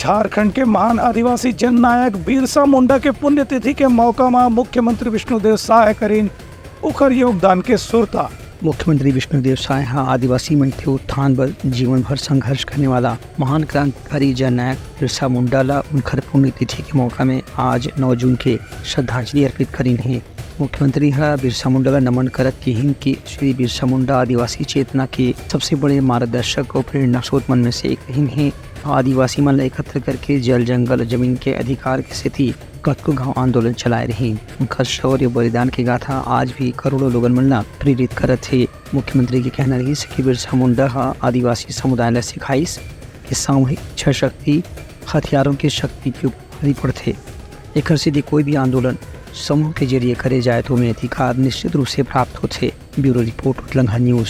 झारखंड के महान आदिवासी जननायक बिरसा मुंडा के पुण्यतिथि के मौका में मुख्यमंत्री विष्णुदेव साय करीन उखर योगदान के सुरता। मुख्यमंत्री विष्णुदेव साय आदिवासी मन के उत्थान बर जीवन भर संघर्ष करने वाला महान क्रांतिकारी जननायक बिरसा मुंडा ला उनकर पुण्यतिथि के मौका में आज 9 जून के श्रद्धांजलि अर्पित करीन है। मुख्यमंत्री बिरसा मुंडा का नमन करत कहिन कि श्री बिरसा मुंडा आदिवासी चेतना के सबसे बड़े मार्गदर्शक और प्रेरणा स्रोत मन में से एक रहीन है। आदिवासी मन एकत्र करके जल जंगल जमीन के अधिकार की स्थिति कतको गांव आंदोलन चलाए रही। उनका शौर्य बलिदान की गाथा आज भी करोड़ों लोगन मन ला प्रेरित करत है। मुख्यमंत्री के कहना रही कि बिरसा मुंडा आदिवासी समुदाय ला सिखाइस कि सामूहिक इच्छा शक्ति हथियारों की शक्ति के ऊपर पड़ते। एक सीधे कोई भी आंदोलन समूह के जरिए करे जाए तो उन्हें अधिकार निश्चित रूप से प्राप्त होते। ब्यूरो रिपोर्ट उलंघन न्यूज।